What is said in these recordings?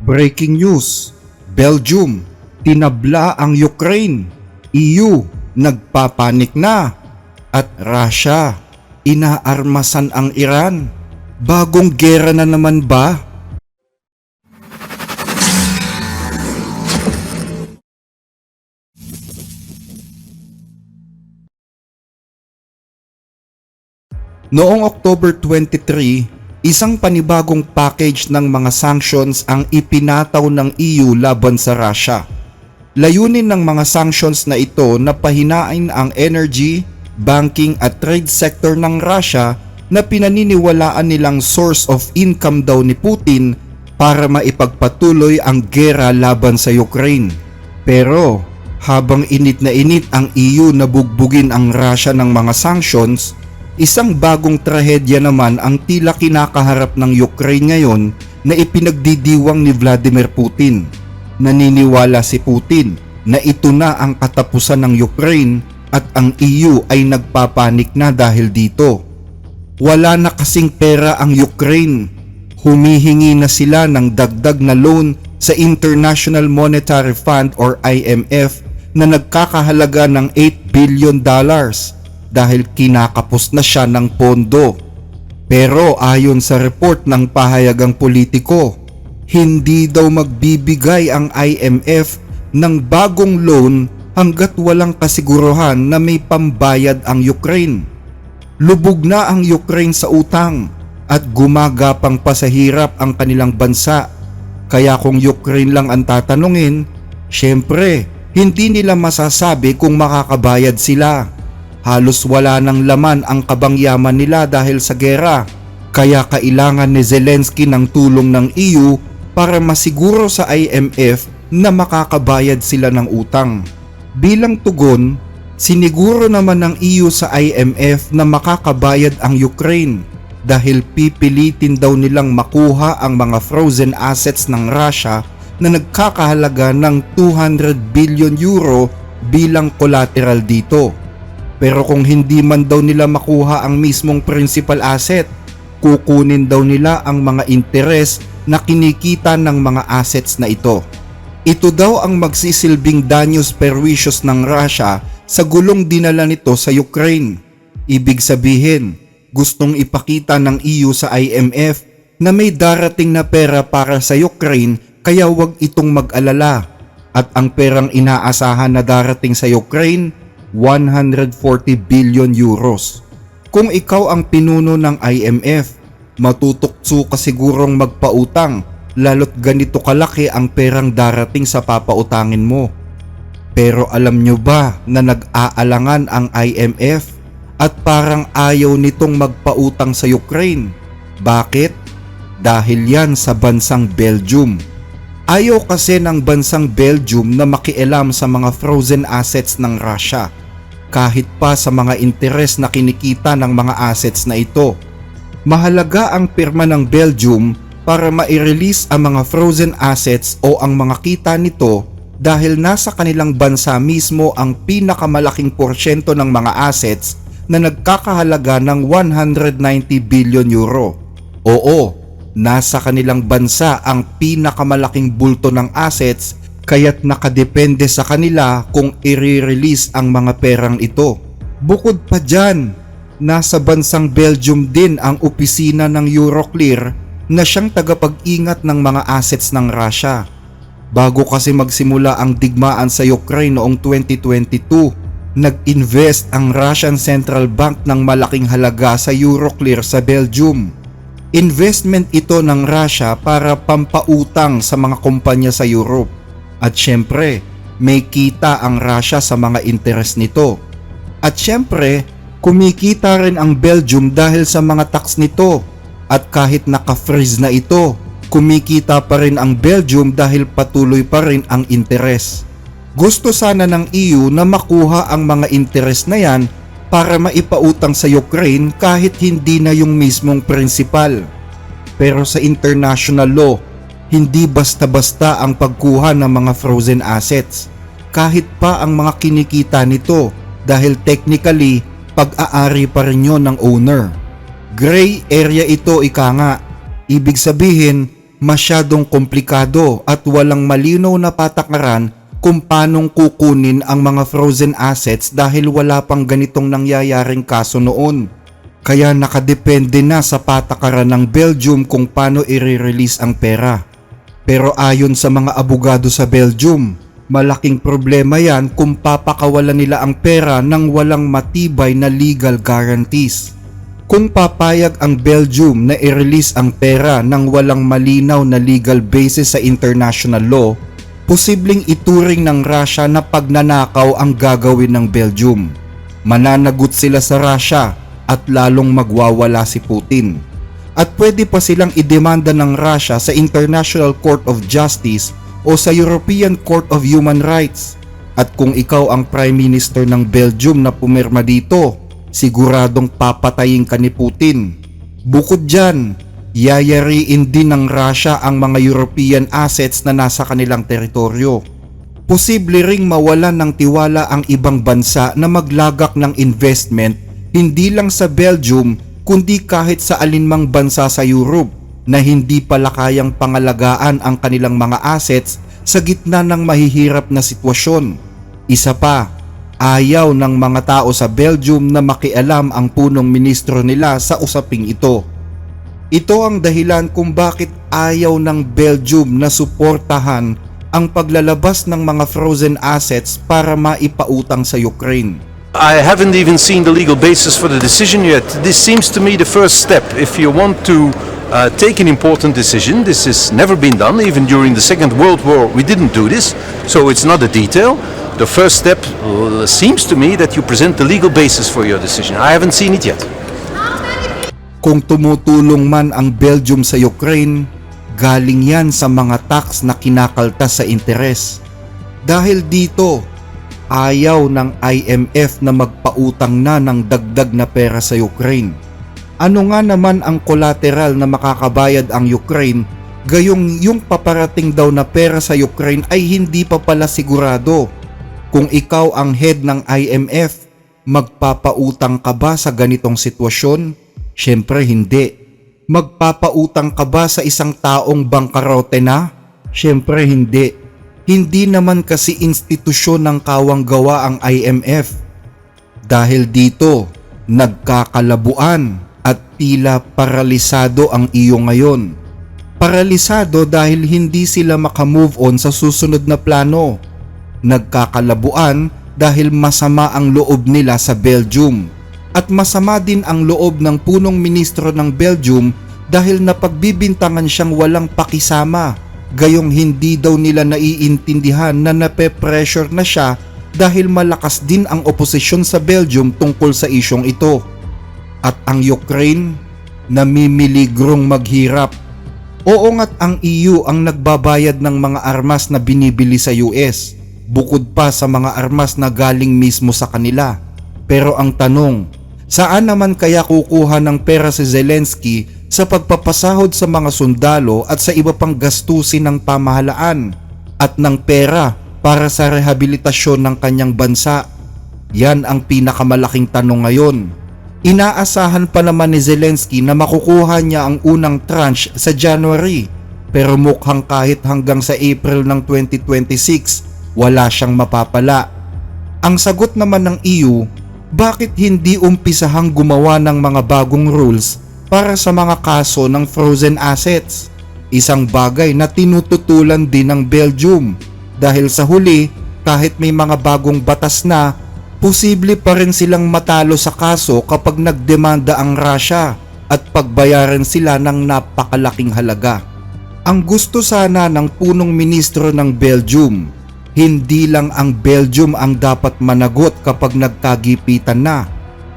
Breaking news, Belgium, tinabla ang Ukraine, EU, nagpapanik na, at Russia, inaarmasan ang Iran. Bagong gera na naman ba? Noong October 23, isang panibagong package ng mga sanctions ang ipinataw ng EU laban sa Russia. Layunin ng mga sanctions na ito na pahinain ang energy, banking at trade sector ng Russia na pinaniniwalaan nilang source of income daw ni Putin para maipagpatuloy ang gera laban sa Ukraine. Pero habang init na init ang EU na bugbugin ang Russia ng mga sanctions, isang bagong trahedya naman ang tila kinakaharap ng Ukraine ngayon na ipinagdidiwang ni Vladimir Putin. Naniniwala si Putin na ito na ang katapusan ng Ukraine at ang EU ay nagpapanik na dahil dito. Wala na kasing pera ang Ukraine. Humihingi na sila ng dagdag na loan sa International Monetary Fund or IMF na nagkakahalaga ng $8 billion. Dahil kinakapos na siya ng pondo. Pero ayon sa report ng pahayagang politiko, hindi daw magbibigay ang IMF ng bagong loan hanggat walang kasiguruhan na may pambayad ang Ukraine. Lubog na ang Ukraine sa utang at gumagapang pa sa hirap ang kanilang bansa. Kaya kung Ukraine lang ang tatanungin, syempre hindi nila masasabi kung makakabayad sila. Halos wala ng laman ang kabangyaman nila dahil sa gera, kaya kailangan ni Zelensky ng tulong ng EU para masiguro sa IMF na makakabayad sila ng utang. Bilang tugon, siniguro naman ng EU sa IMF na makakabayad ang Ukraine dahil pipilitin daw nilang makuha ang mga frozen assets ng Russia na nagkakahalaga ng 200 billion euro bilang collateral dito. Pero kung hindi man daw nila makuha ang mismong principal asset, kukunin daw nila ang mga interes na kinikita ng mga assets na ito. Ito daw ang magsisilbing danyos perwisyosos ng Russia sa gulong dinala nito sa Ukraine. Ibig sabihin, gustong ipakita ng EU sa IMF na may darating na pera para sa Ukraine kaya huwag itong mag-alala. At ang perang inaasahan na darating sa Ukraine, 140 billion euros. Kung ikaw ang pinuno ng IMF, matutukso ka sigurong magpautang lalo't ganito kalaki ang perang darating sa papautangin mo. Pero alam nyo ba na nag-aalangan ang IMF at parang ayaw nitong magpautang sa Ukraine? Bakit? Dahil yan sa bansang Belgium. Ayaw kasi ng bansang Belgium na makialam sa mga frozen assets ng Russia. Kahit pa sa mga interes na kinikita ng mga assets na ito. Mahalaga ang pirma ng Belgium para ma-release ang mga frozen assets o ang mga kita nito dahil nasa kanilang bansa mismo ang pinakamalaking porsyento ng mga assets na nagkakahalaga ng 190 billion euro. Oo, nasa kanilang bansa ang pinakamalaking bulto ng assets kaya't nakadepende sa kanila kung i-release ang mga perang ito. Bukod pa dyan, nasa bansang Belgium din ang opisina ng Euroclear na siyang tagapag-ingat ng mga assets ng Russia. Bago kasi magsimula ang digmaan sa Ukraine noong 2022, nag-invest ang Russian Central Bank ng malaking halaga sa Euroclear sa Belgium. Investment ito ng Russia para pampautang sa mga kumpanya sa Europe. At syempre, may kita ang Russia sa mga interes nito. At syempre, kumikita rin ang Belgium dahil sa mga tax nito. At kahit naka-freeze na ito, kumikita pa rin ang Belgium dahil patuloy pa rin ang interes. Gusto sana ng EU na makuha ang mga interes na yan para maipautang sa Ukraine kahit hindi na yung mismong principal. Pero sa international law, hindi basta-basta ang pagkuha ng mga frozen assets. Kahit pa ang mga kinikita nito dahil technically pag-aari pa rin yun ng owner. Gray area ito ika nga. Ibig sabihin, Masyadong komplikado at walang malinaw na patakaran kung paanong kukunin ang mga frozen assets dahil wala pang ganitong nangyayaring kaso noon. Kaya nakadepende na sa patakaran ng Belgium kung paano i-release ang pera. Pero ayon sa mga abogado sa Belgium, malaking problema yan kung papakawalan nila ang pera nang walang matibay na legal guarantees. Kung papayag ang Belgium na i-release ang pera nang walang malinaw na legal basis sa international law, posibleng ituring ng Russia na pagnanakaw ang gagawin ng Belgium. Mananagot sila sa Russia at lalong magwawala si Putin. At pwede pa silang idemanda ng Russia sa International Court of Justice o sa European Court of Human Rights. At kung ikaw ang Prime Minister ng Belgium na pumirma dito, siguradong papatayin ka ni Putin. Bukod dyan, yayariin din ng Russia ang mga European assets na nasa kanilang teritoryo. Posible ring mawalan ng tiwala ang ibang bansa na maglagak ng investment hindi lang sa Belgium kundi kahit sa alinmang bansa sa Europe na hindi pala kayang pangalagaan ang kanilang mga assets sa gitna ng mahihirap na sitwasyon. Isa pa, ayaw ng mga tao sa Belgium na makialam ang punong ministro nila sa usaping ito. Ito ang dahilan kung bakit ayaw ng Belgium na suportahan ang paglalabas ng mga frozen assets para maipautang sa Ukraine. I haven't even seen the legal basis for the decision yet. This seems to me the first step. If you want to take an important decision, this has never been done. Even during the Second World War, we didn't do this. So it's not a detail. The first step seems to me that you present the legal basis for your decision. I haven't seen it yet. Kung tumutulong man ang Belgium sa Ukraine, galing yan sa mga tax na kinakaltas sa interes. Dahil dito, ayaw ng IMF na magpautang na ng dagdag na pera sa Ukraine. Ano nga naman ang collateral na makakabayad ang Ukraine, gayong yung paparating daw na pera sa Ukraine ay hindi pa pala sigurado. Kung ikaw ang head ng IMF, magpapautang ka ba sa ganitong sitwasyon? Siyempre hindi. Magpapautang ka ba sa isang taong bangkarote na? Siyempre hindi. Hindi naman kasi institusyon ng kawang-gawa ang IMF. Dahil dito, nagkakalabuan at tila paralisado ang iyo ngayon. Paralisado dahil hindi sila makamove on sa susunod na plano. Nagkakalabuan dahil masama ang loob nila sa Belgium. At masama din ang loob ng punong ministro ng Belgium dahil napagbibintangan siyang walang pakisama. Gayong hindi daw nila naiintindihan na nape-pressure na siya dahil malakas din ang oposisyon sa Belgium tungkol sa isyong ito. At ang Ukraine, namimiligrong maghirap. Oo nga't ang EU ang nagbabayad ng mga armas na binibili sa US, bukod pa sa mga armas na galing mismo sa kanila. Pero ang tanong, saan naman kaya kukuha ng pera si Zelensky sa pagpapasahod sa mga sundalo at sa iba pang gastusin ng pamahalaan at ng pera para sa rehabilitasyon ng kanyang bansa? Yan ang pinakamalaking tanong ngayon. Inaasahan pa naman ni Zelensky na makukuha niya ang unang tranche sa January, pero mukhang kahit hanggang sa April ng 2026 wala siyang mapapala. Ang sagot naman ng EU, bakit hindi umpisahang gumawa ng mga bagong rules para sa mga kaso ng frozen assets? Isang bagay na tinututulan din ng Belgium dahil sa huli, kahit may mga bagong batas na, posible pa rin silang matalo sa kaso kapag nagdemanda ang Russia at pagbayaran sila ng napakalaking halaga. Ang gusto sana ng punong ministro ng Belgium, hindi lang ang Belgium ang dapat managot kapag nagkagipitan na.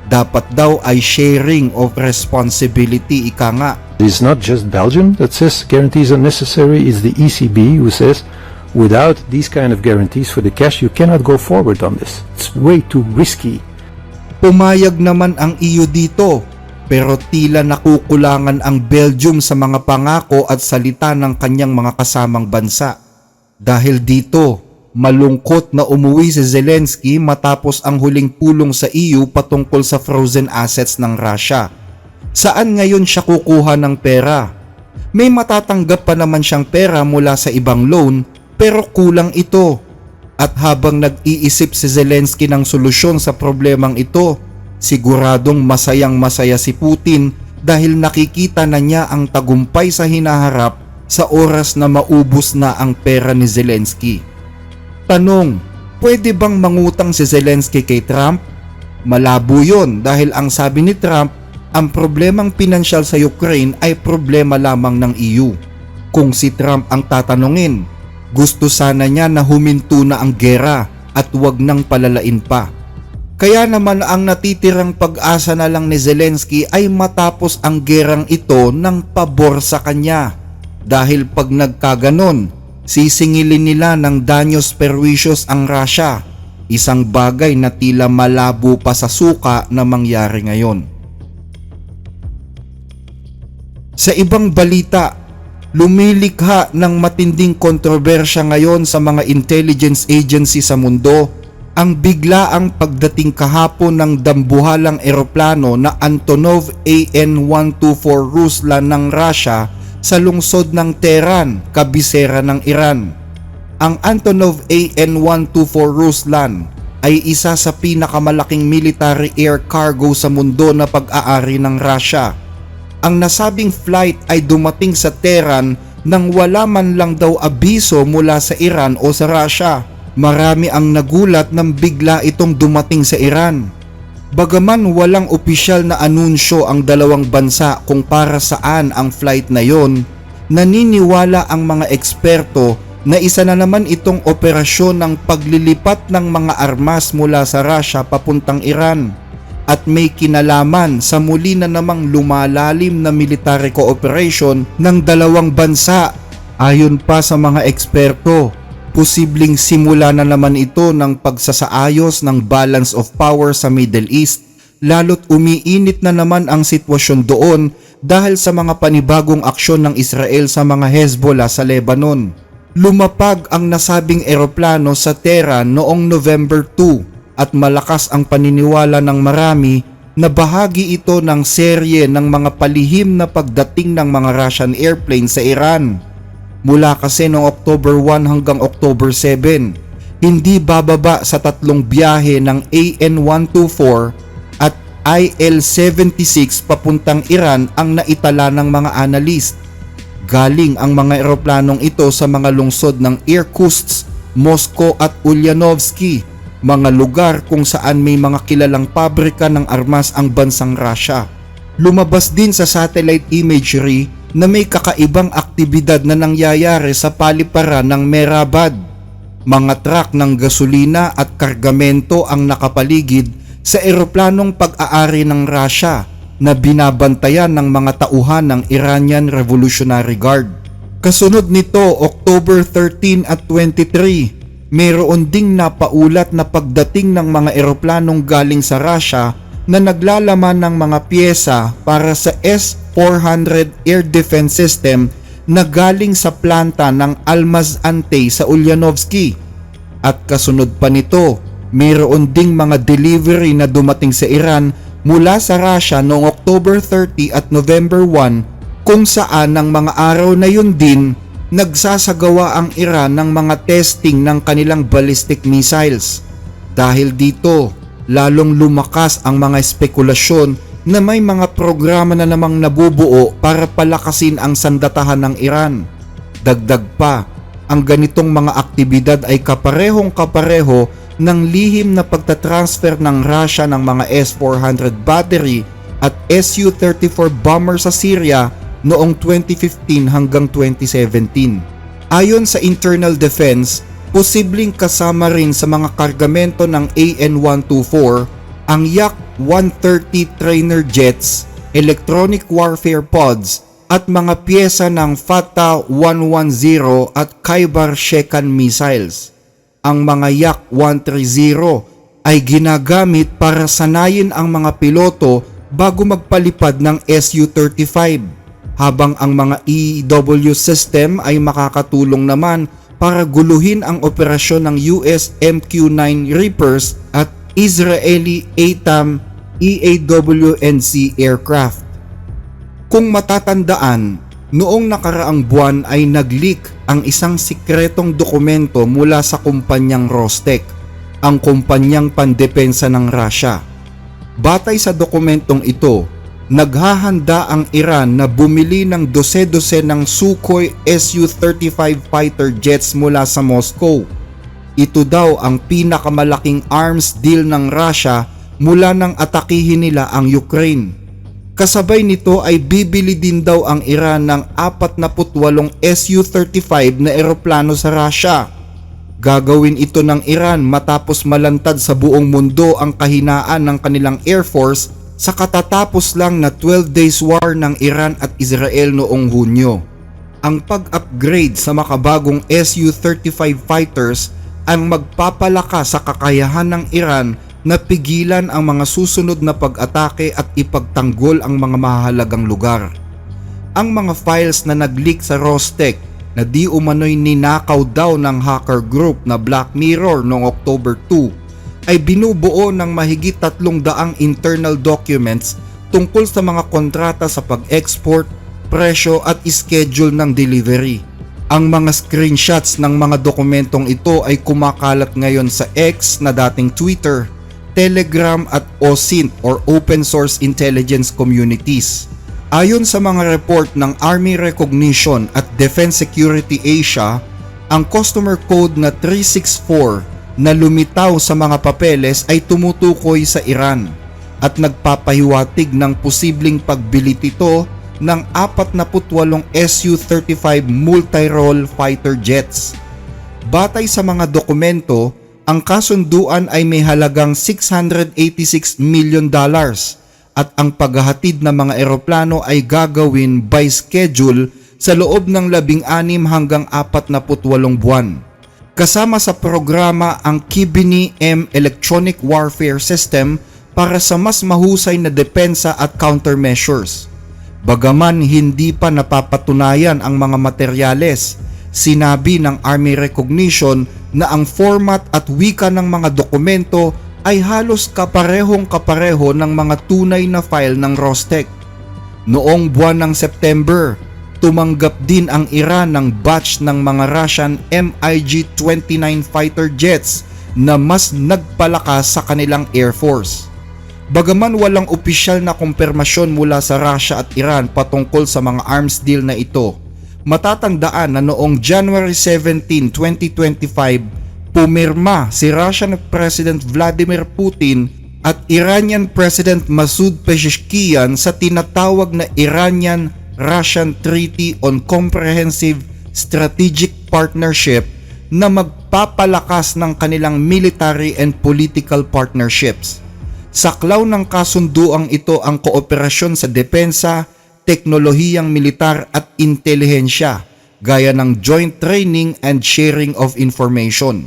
Dapat daw ay sharing of responsibility, ika nga. It's not just Belgium that says guarantees are necessary, it's the ECB who says without these kind of guarantees for the cash, you cannot go forward on this. It's way too risky. Pumayag naman ang EU dito, pero tila nakukulangan ang Belgium sa mga pangako at salita ng kanyang mga kasamang bansa. Dahil dito, malungkot na umuwi si Zelensky matapos ang huling pulong sa EU patungkol sa frozen assets ng Russia. Saan ngayon siya kukuha ng pera? May matatanggap pa naman siyang pera mula sa ibang loan pero kulang ito. At habang nag-iisip si Zelensky ng solusyon sa problemang ito, siguradong masayang-masaya si Putin dahil nakikita na niya ang tagumpay sa hinaharap sa oras na maubos na ang pera ni Zelensky. Tanong, pwede bang mangutang si Zelensky kay Trump? Malabo yun dahil ang sabi ni Trump, ang problemang pinansyal sa Ukraine ay problema lamang ng EU. Kung si Trump ang tatanungin, gusto sana niya na huminto na ang gera at wag nang palalain pa. Kaya naman ang natitirang pag-asa na lang ni Zelensky ay matapos ang gerang ito ng pabor sa kanya. Dahil pag nagkaganon, sisingilin nila ng danyos perwisyos ang Russia, isang bagay na tila malabo pa sa suka na mangyari ngayon. Sa ibang balita, lumilikha ng matinding kontrobersya ngayon sa mga intelligence agency sa mundo ang biglaang pagdating kahapon ng dambuhalang eroplano na Antonov AN-124 Ruslan ng Russia sa lungsod ng Tehran, kabisera ng Iran. Ang Antonov AN-124 Ruslan ay isa sa pinakamalaking military air cargo sa mundo na pag-aari ng Russia. Ang nasabing flight ay dumating sa Tehran nang wala man lang daw abiso mula sa Iran o sa Russia. Marami ang nagulat nang bigla itong dumating sa Iran. Bagaman walang opisyal na anunsyo ang dalawang bansa kung para saan ang flight na yon, naniniwala ang mga eksperto na isa na naman itong operasyon ng paglilipat ng mga armas mula sa Russia papuntang Iran. At may kinalaman sa muli na namang lumalalim na military cooperation ng dalawang bansa. Ayon pa sa mga eksperto, posibleng simula na naman ito ng pagsasaayos ng balance of power sa Middle East, lalo't umiinit na naman ang sitwasyon doon dahil sa mga panibagong aksyon ng Israel sa mga Hezbollah sa Lebanon. Lumapag ang nasabing eroplano sa Tehran noong November 2 at malakas ang paniniwala ng marami na bahagi ito ng serye ng mga palihim na pagdating ng mga Russian airplane sa Iran. Mula kasi noong October 1 hanggang October 7, hindi bababa sa 3 biyahe ng AN-124 at IL-76 papuntang Iran ang naitala ng mga analyst. Galing ang mga eroplanong ito sa mga lungsod ng Irkutsk, Moscow at Ulyanovsky, mga lugar kung saan may mga kilalang pabrika ng armas ang bansang Russia. Lumabas din sa satellite imagery na may kakaibang aktibidad na nangyayari sa paliparan ng Mehrabad. Mga truck ng gasolina at kargamento ang nakapaligid sa eroplanong pag-aari ng Russia na binabantayan ng mga tauhan ng Iranian Revolutionary Guard. Kasunod nito, October 13 at 23, mayroon ding napaulat na pagdating ng mga eroplanong galing sa Russia na naglalaman ng mga piyesa para sa S-400 Air Defense System na galing sa planta ng Almaz-Antey sa Ulyanovsky. At kasunod pa nito, mayroon ding mga delivery na dumating sa Iran mula sa Russia noong October 30 at November 1 kung saan ng mga araw na yun din nagsasagawa ang Iran ng mga testing ng kanilang ballistic missiles. Dahil dito, lalong lumakas ang mga spekulasyon na may mga programa na namang nabubuo para palakasin ang sandatahan ng Iran. Dagdag pa, ang ganitong mga aktibidad ay kaparehong-kapareho ng lihim na pagtatransfer ng Russia ng mga S-400 battery at Su-34 bomber sa Syria noong 2015 hanggang 2017. Ayon sa Internal Defense, posibleng kasama rin sa mga kargamento ng AN-124 ang Yak-130 trainer jets, electronic warfare pods at mga piyesa ng Fatah 110 at Khaybar Shekan missiles. Ang mga Yak-130 ay ginagamit para sanayin ang mga piloto bago magpalipad ng Su-35. Habang ang mga EW system ay makakatulong naman para guluhin ang operasyon ng US MQ-9 Reapers at Israeli ATAM EAWNC aircraft. Kung matatandaan, Noong nakaraang buwan ay nag-leak ang isang sikretong dokumento mula sa kumpanyang Rostec, ang kumpanyang pandepensa ng Russia. Batay sa dokumentong ito, naghahanda ang Iran na bumili ng dose-dose ng Sukhoi Su-35 fighter jets mula sa Moscow. Ito daw ang pinakamalaking arms deal ng Russia mula nang atakihin nila ang Ukraine. Kasabay nito ay bibili din daw ang Iran ng 48 Su-35 na eroplano sa Russia. Gagawin ito ng Iran matapos malantad sa buong mundo ang kahinaan ng kanilang Air Force sa katatapos lang na 12 days war ng Iran at Israel noong Hunyo. Ang pag-upgrade sa makabagong Su-35 fighters ang magpapalakas sa kakayahan ng Iran na pigilan ang mga susunod na pag-atake at ipagtanggol ang mga mahalagang lugar. Ang mga files na nag-leak sa Rostec na di umano'y ninakaw daw ng hacker group na Black Mirror noong October 2 ay binubuo ng mahigit 300 internal documents tungkol sa mga kontrata sa pag-export, presyo at schedule ng delivery. Ang mga screenshots ng mga dokumentong ito ay kumakalat ngayon sa X na dating Twitter, Telegram at OSINT or Open Source Intelligence Communities. Ayon sa mga report ng Army Recognition at Defense Security Asia, ang customer code na 364 na lumitaw sa mga papeles ay tumutukoy sa Iran at nagpapahiwatig ng posibleng pagbili nito ng 48 Su-35 multi-role fighter jets. Batay sa mga dokumento, ang kasunduan ay may halagang $686 million at ang paghahatid ng mga eroplano ay gagawin by schedule sa loob ng 16 hanggang 48 buwan. Kasama sa programa ang Kibini M Electronic Warfare System para sa mas mahusay na depensa at countermeasures. Bagaman hindi pa napapatunayan ang mga materyales, sinabi ng Army Recognition na ang format at wika ng mga dokumento ay halos kaparehong-kapareho ng mga tunay na file ng Rostec. Noong buwan ng September, tumanggap din ang Iran ng batch ng mga Russian MiG-29 fighter jets na mas nagpalakas sa kanilang Air Force. Bagaman walang opisyal na kumpirmasyon mula sa Russia at Iran patungkol sa mga arms deal na ito, matatandaan na noong January 17, 2025, pumirma si Russian President Vladimir Putin at Iranian President Masoud Pezeshkian sa tinatawag na Iranian-Russian Treaty on Comprehensive Strategic Partnership na magpapalakas ng kanilang military and political partnerships. Saklaw ng kasunduang ito ang kooperasyon sa depensa, teknolohiyang militar at intelihensya, gaya ng joint training and sharing of information.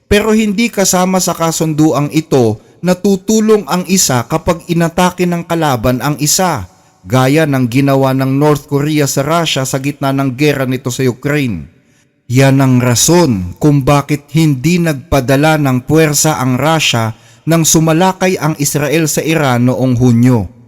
Pero hindi kasama sa kasunduang ito na tutulong ang isa kapag inatake ng kalaban ang isa, gaya ng ginawa ng North Korea sa Russia sa gitna ng gera nito sa Ukraine. Yan ang rason kung bakit hindi nagpadala ng puwersa ang Russia nang sumalakay ang Israel sa Iran noong Hunyo.